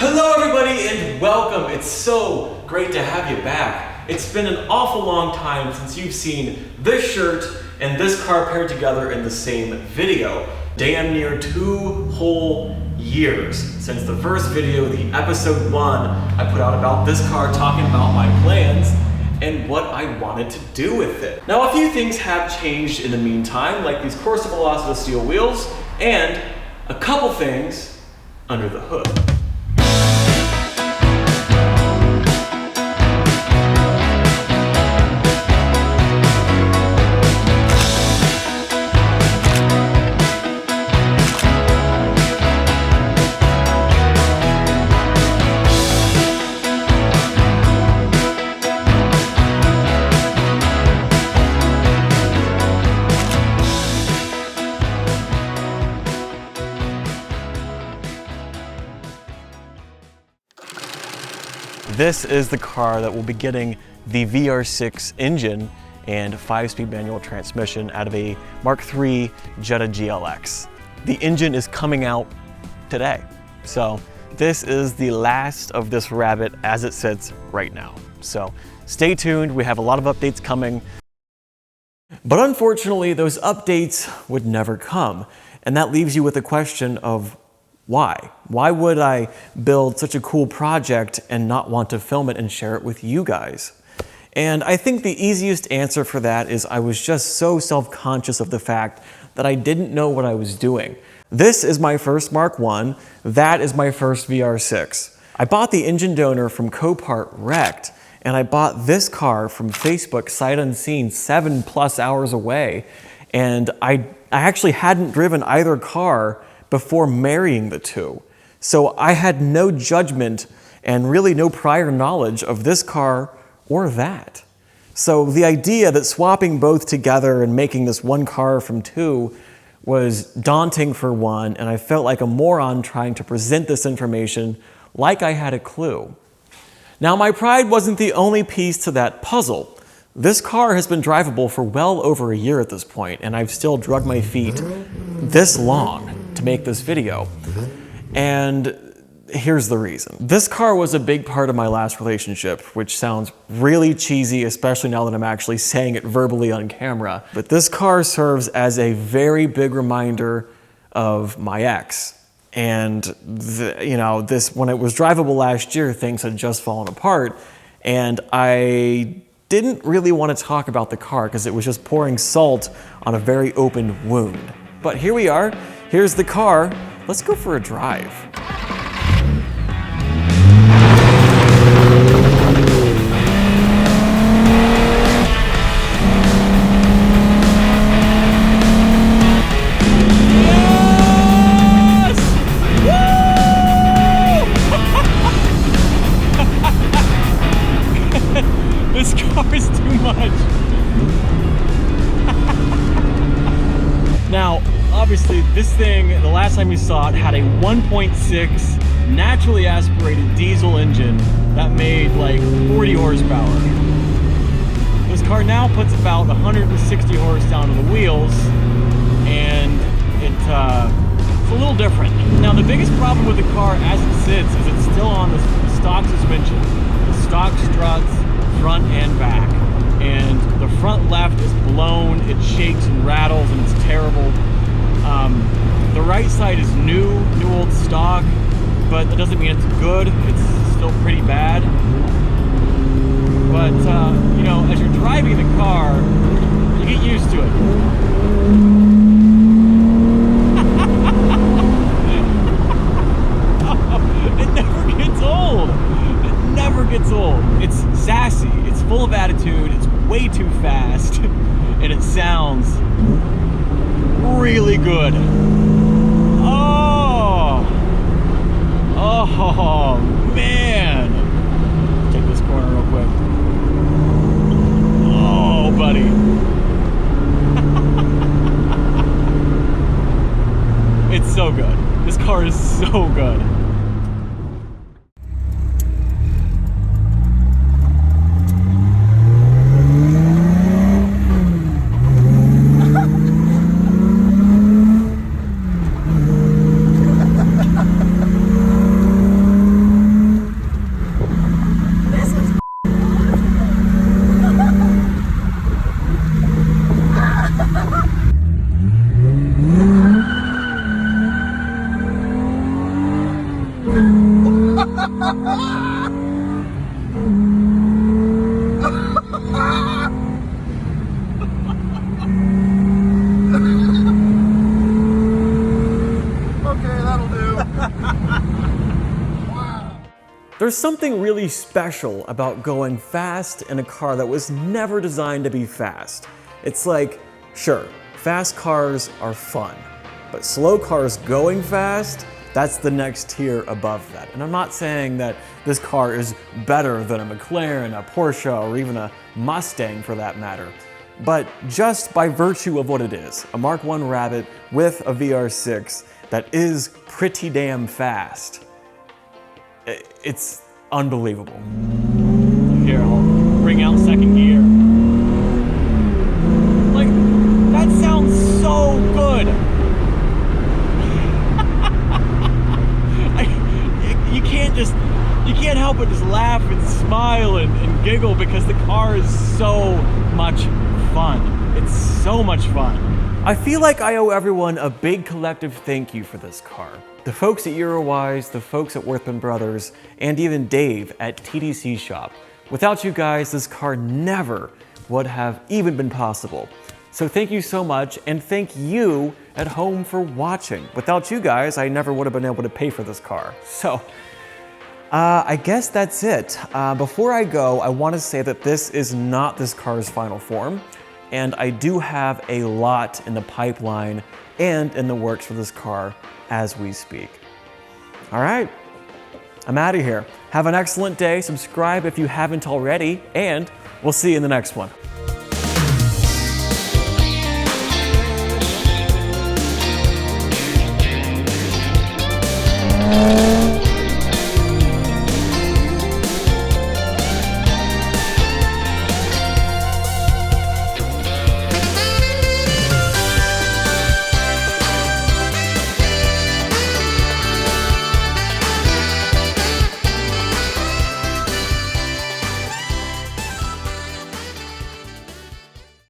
Hello everybody and welcome. It's so great to have you back. It's been an awful long time since you've seen this shirt and this car paired together in the same video. Damn near 2 whole years since the first video, the episode 1, I put out about this car talking about my plans and what I wanted to do with it. Now a few things have changed in the meantime, like these Corsa Velocita steel wheels and a couple things under the hood. This is the car that will be getting the VR6 engine and 5-speed manual transmission out of a Mark III Jetta GLX. The engine is coming out today. So this is the last of this Rabbit as it sits right now. So stay tuned, we have a lot of updates coming. But unfortunately, those updates would never come. And that leaves you with the question of why? Why would I build such a cool project and not want to film it and share it with you guys? And I think the easiest answer for that is I was just so self-conscious of the fact that I didn't know what I was doing. This is my first Mark I, that is my first VR6. I bought the engine donor from Copart Wrecked, and I bought this car from Facebook sight unseen 7+ hours away, and I actually hadn't driven either car before marrying the two. So I had no judgment and really no prior knowledge of this car or that. So the idea that swapping both together and making this one car from two was daunting for one, and I felt like a moron trying to present this information like I had a clue. Now my pride wasn't the only piece to that puzzle. This car has been drivable for well over a year at this point, and I've still dragged my feet this long to make this video. And here's the reason. This car was a big part of my last relationship, which sounds really cheesy, especially now that I'm actually saying it verbally on camera. But this car serves as a very big reminder of my ex. And when it was drivable last year, things had just fallen apart. And I didn't really want to talk about the car because it was just pouring salt on a very open wound. But here we are. Here's the car. Let's go for a drive. Yes! Woo! This car is too much. Now, obviously, this thing, the last time you saw it, had a 1.6 naturally aspirated diesel engine that made like 40 horsepower. This car now puts about 160 horse down to the wheels, and it's a little different. Now, the biggest problem with the car as it sits is it's still on the stock suspension, the stock struts, front and back. And the front left is blown, it shakes and rattles, and it's terrible. The right side is new old stock, but that doesn't mean it's good. It's still pretty bad. But, as you're driving the car, you get used to it. It never gets old. It never gets old. It's sassy, it's full of attitude, it's way too fast, and it sounds really good. Oh man. Take this corner real quick. Oh, buddy. It's so good. This car is so good. that'll do. There's something really special about going fast in a car that was never designed to be fast. It's like, sure, fast cars are fun, but slow cars going fast, that's the next tier above that. And I'm not saying that this car is better than a McLaren, a Porsche, or even a Mustang for that matter. But just by virtue of what it is, a Mk1 Rabbit with a VR6 that is pretty damn fast, it's unbelievable. Here, I'll bring out second gear. Like, that sounds so good. You can't help but just laugh and smile and giggle because the car is so much fun. It's so much fun. I feel like I owe everyone a big collective thank you for this car. The folks at Eurowise, the folks at Worthman Brothers, and even Dave at TDC Shop. Without you guys, this car never would have even been possible. So thank you so much, and thank you at home for watching. Without you guys, I never would have been able to pay for this car. So, I guess that's it. Before I go, I want to say that this is not this car's final form, and I do have a lot in the pipeline and in the works for this car as we speak. All right, I'm out of here. Have an excellent day. Subscribe if you haven't already, and we'll see you in the next one.